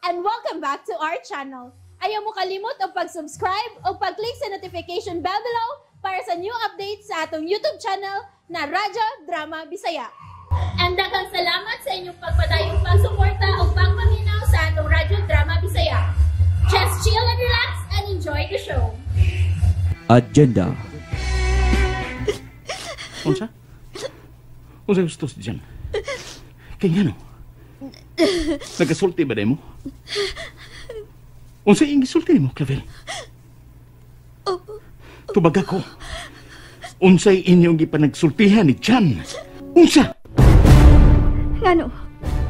and welcome back to our channel. Ayaw mo kalimot o pag-subscribe o pag-click sa notification bell below para sa new updates sa atong YouTube channel na Radyo Drama Bisaya. And daghang salamat sa inyong pagpadayong pagsuporta o pagpaminaw sa atong Radyo Drama Bisaya. Just chill and relax and enjoy the show. Agenda. Unsa? Unsa gusto si Jan? Kaya no? Nagasulti ba mo? Unsa yung gisulti mo, Clavel? Tubag ako. Unsay inyong gipanagsultihan ni Jan? Unsa? Ngano?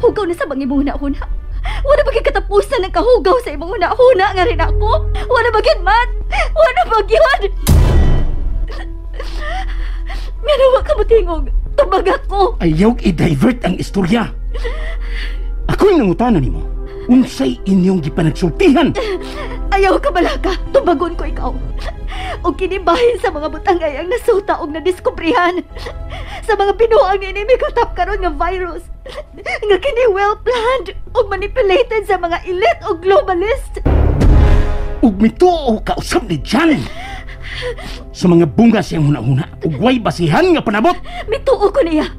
Hugaw na sa bang imong huna-huna? Wala bagay katapusan ng kahugaw sa imong huna-huna nga rin ako? Wala bagay man? Wala bagyan? Ngano wa ka mo tingog? Tubag ako. Ayaw i-divert ang istorya. Ako'y nangutanan nimo. Unsay inyong gipanagsultihan? Ayaw ka balaka. Tubagon ko ikaw. O kinibahin sa mga butangay ang nasuta o nadiskubrihan. Sa mga binuang inimi katap karon nga virus. Nga kini well-planned o manipulated sa mga elite o globalist. Ug mituo kausap ni Jan. Sa mga bunga siyang huna-huna, ugway basihan nga panabot. Mituo ko niya.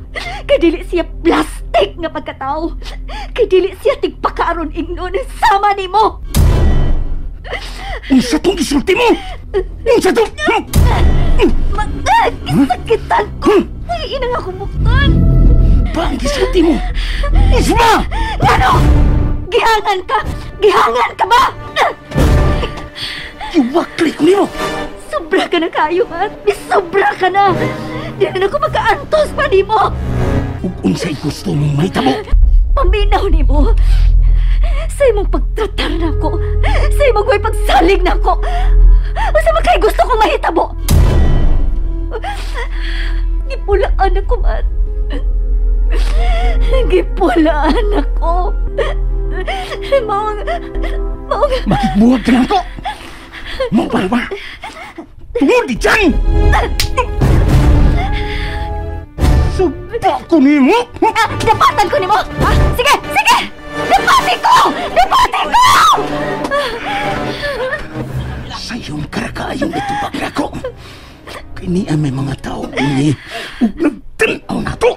Kay dili siya plastic nga pagkatao. Kay dili siya tigpakaaron ingnon sama nimo. Unsa tong gisulti mo? Unsa to? Gisakitan ko. Ay, inang ako muktan. Ba ang gisulti mo? Isma! Ano? Gihangan ka? Gihangan ka ba? Iwakli ko nimo. Sobra ka na kayo, man. Sobra ka na. Di na ako magkaantos pa ni mo. Ug unsay gusto mong mahitabo? Paminaw ni mo. Sa imong pagtratar na ko. Sa imong way pagsalig na ko. O sa makay gusto kong mahitabo. Gipulaan ako, man. Gipulaan ako. Maong... Makikbuhat ka lang ko. Mau ba? Tungod di dyan! Suba ko ni mo! Dapatan ko ni mo! Ha? Sige! Sige! Dapatin ko! Dapatin ko! Sayong karakayong itubag na ko. Kinian may mga tao ini ug nagtanaw na to.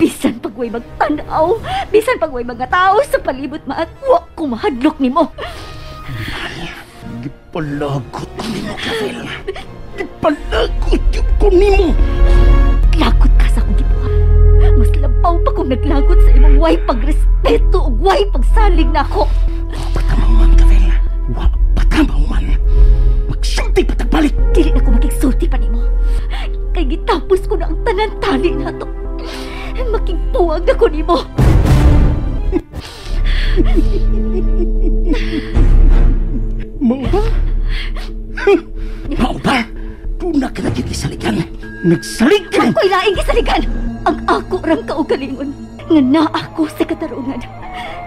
Bisan pagway magtanaw, bisan pagway mga tao sa palibot maat, wa ko mahadlok ni mo. Gipalagot ko ni mo, Clavel. Gipalagot ko ni mo. Lagot ka sa akong gibuhat. Mas labaw pa kung naglagot sa imong way pagrespeto o way pagsalig na ako. Patamaw man, Clavel. Wa patamaw man. Magsulti patagbalik. Dili na ko makigsulti pa ni mo. Kay gitapos ko na ang tanan-tali na to. Makigbuwag na ko ni mo. Mau ba? Mau ba? Tuna ka na dyan isaligan. Nagsalig ka! Ako'y laing isaligan! Ang ako rang kaugalingon. Nga na ako sa katarungan.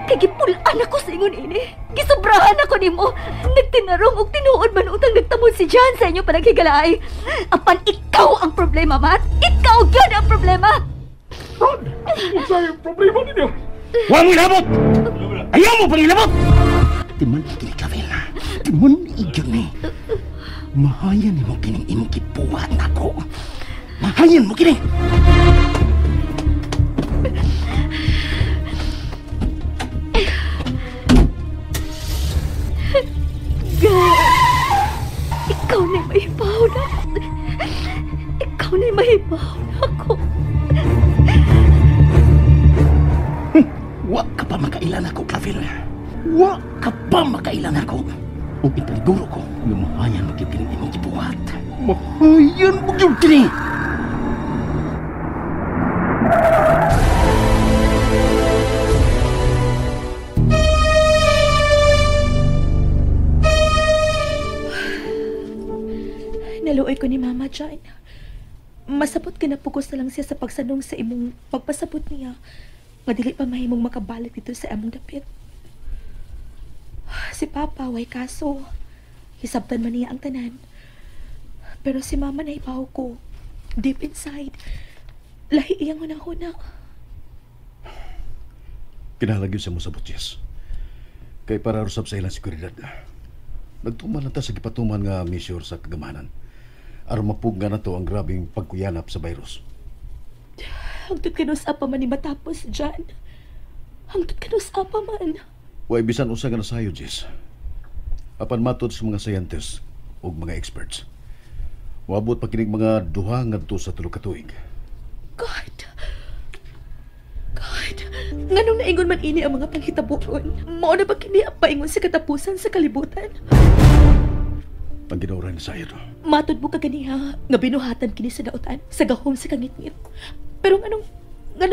Kay gipulaan ako sa ingon ini. Gisubrahan ako ni mo. Nagtinarong o tinuod man utang nagtamod si Jan sa inyo panaghigalay. Apan ikaw ang problema, Matt. Ikaw yun ang problema. Ano yung problema ninyo? Huwag mo ilabot! Ayaw mo pang ilabot! Timan kini Clavel. Timan iyon ni. Mahayan mo kining imong kipuhat na ko. Mahayan mo kini. Ikaw na'y mahibaw na. Ikaw na'y mahibaw na ako. Wa ka pa makailan ako, Clavel. Wa ka pa makailan ako. O italiguro ko, lumahayan mo kining imong kibuhat. Mahayan mo kini. Naluoy ko ni Mama Jan. Masabot kinapugos na lang siya sa pagsanong sa imong pagpasabot niya. Nga dili pa mahimong makabalik dito sa among dapit. Si Papa, way kaso. Hisabtan man niya ang tanan. Pero si Mama na ibaw ko. Deep inside. Lahi iyang hunang-huna. Kinahanglan gyud sa mo sabot, Jess. Kay para rusab sa ilang seguridad. Nagtuman na ta sa gipatuman nga measure sa kagamanan. Aron mapugna na to ang grabing pagkuyanap sa virus. Hangtod ka sa pa man ni matapos, John. Hangtod ka sa pa man. Way bisan usa nga nasayo, Jess. Apan matod sa mga scientists ug mga experts. Wabot pa kining mga duha ngadto sa 3 ka tuig. God. Nganong naingon man ini ang mga panghitaburon? Mao na ba kini ang paingon sa katapusan sa kalibutan? Ang ginauray na sayo to. Matod mo ka ganiha nga binuhatan kini sa dautan, sa gahom sa kangitngit. Pero nganong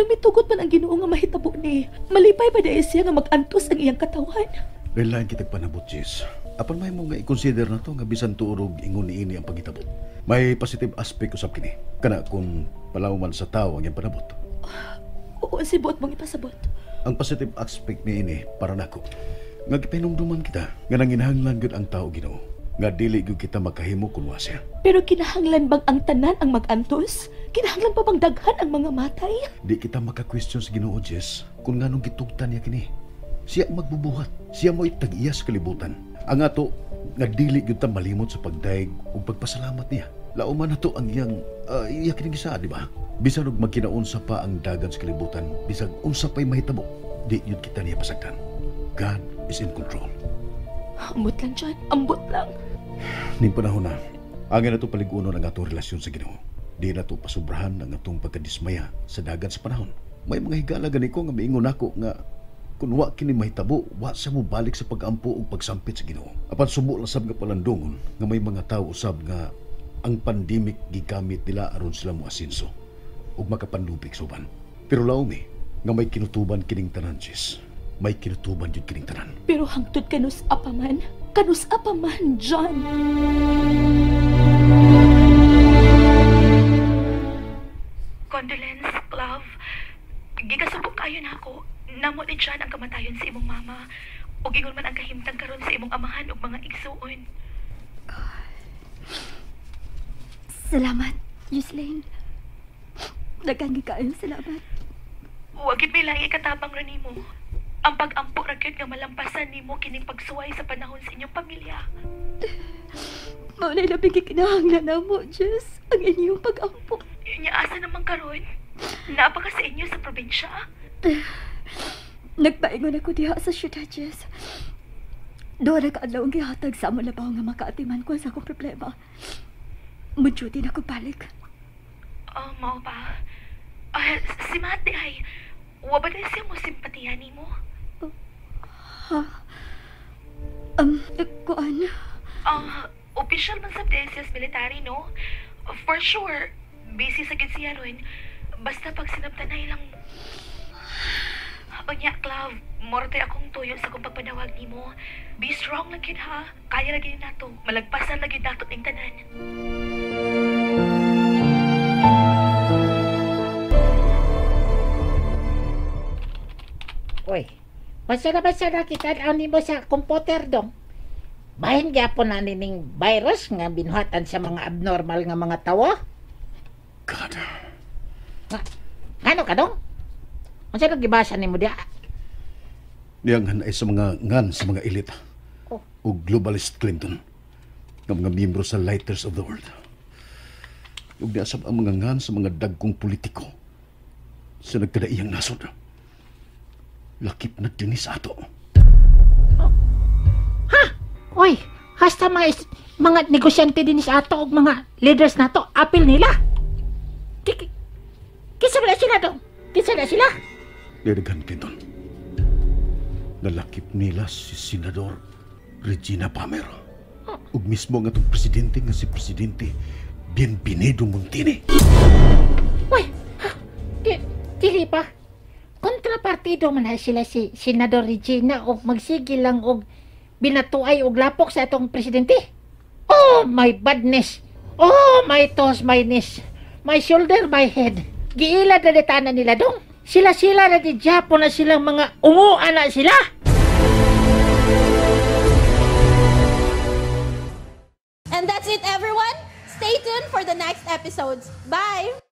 mitugot man ang Ginoo nga mahitabo ni? Malipay pa dahil siya nga mag-antos ang iyang katawan. Relayan kitag panabot, Jess. Apan may mo nga i-consider na to nga bisan tuurog ingon niini ang paghitabo. May positive aspect usab kini. Kana kung palawman sa tao ang iyang panabot. Oo, sibot mong ipasabot. Ang positive aspect niini para nako. Nga gipahinumduman kita nga nanginahanglan gud ang tao, Ginoo. Nga dili gyud kita makahimo kun wa siya. Pero kinahanglan bang ang tanan ang mag-antos? Kinahanglan pa bang daghan ang mga matay? Di kita maka-question sa Ginoo, Jess, kung nganong gitugtan niya kini. Siya ang magbubuhat. Siya mo itag-iya sa kalibutan. Ang ato, nga dili gyud ta malimot sa pagdaig ug pagpasalamat niya. Lauman na to ang iyang iya kining gisa, di ba? Bisan og magkinaunsa pa ang dagan sa kalibutan, bisag unsa pa'y mahitabo, di yun kita niya pasagdan. God is in control. Ambot lang, John. Ambot lang. Ning panahon na, angin na to paligunon ang atong relasyon sa Ginoo. Di na to pasubrahan ang atong pagkadismaya sa dagan sa panahon. May mga higala gani ko nga miingon ako nga kung wa kini mahitabo, wa sa mo balik sa pag-ampo ug pagsampit sa Ginoo. Apan subo lang sab nga palandungon nga may mga tawo usab nga ang pandemic gigamit nila aron sila mo asinso ug makapandubik suban. Pero laumi nga may kinutuban kining tanan, Jess. May kinutuban yun kining tanan. Pero hangtod kanus apaman. Kanus apaman, John. Condolence, love. Gigasubok kayo na ako. Namo ni John ang kamatayon sa imong mama. O gingon man ang kahimtang karon sa imong amahan ug mga igsuon. Salamat, Yuslane. Daghang kaayo salamat. Wa gid may lahi katabang ra nimo. Ang pag-ampo ra gyud nga malampasan nimo kining pagsuway sa panahon sa inyong pamilya. Mao na labing gikinahanglan namo, Jess, ang inyong pag-ampo. Nya asa naman karon? Naapa ka sa inyo sa probinsya? Nagpaingon ako diha sa syudad, Jess. Doon na kaadlaw ang gihatag sa among labaw nga makaatiman ko sa akong problema. Mudyuti na ko balik. Oh, mao ba? Si Mate ay, wa ba na siya mo simpatiya ni mo? Kuan? Official man sa Desis Military, no? For sure, busy sa gid siya ron. Basta pag sinabtanay lang. Unya, Clav, morte akong tuyo sa kong pagpanawag ni mo. Be strong lang yun, ha? Kaya lagi na to. Malagpasan lagi na to ng tanan. Uy, masara kita ni mo sa komputer dong. Bahin gyapon na nining virus nga binuhatan sa mga abnormal nga mga tawo. God. Ano ka dong? Ano sa nagibasa ni mo diya? Niyang ay sa mga elite Oh. o globalist Clinton ng mga miyembro sa Lighters of the World. Ug niasab ang mga ngan sa mga dagkong politiko sa nagkadaiyang nasod. Lakip na dinis ato. Ha? Uy, hasta mga negosyante din sa ato ug mga leaders nato, apil nila. Kisa na sila dong? Kisa na sila? Dirigan Clinton. Nalakip nila si Senador Regina Palmer. Ug mismo nga itong presidente nga si Presidente Bienvenido Montini. Uy, dili pa. Kontrapartido man na sila si Senador Regina og magsigil lang og binatuay og lapok sa atong presidente. Oh my badness. Oh my toes, my knees. My shoulder, my head. Giila na nila dong. Sila na di Japon na silang mga umuan na sila. And that's it, everyone. Stay tuned for the next episodes. Bye!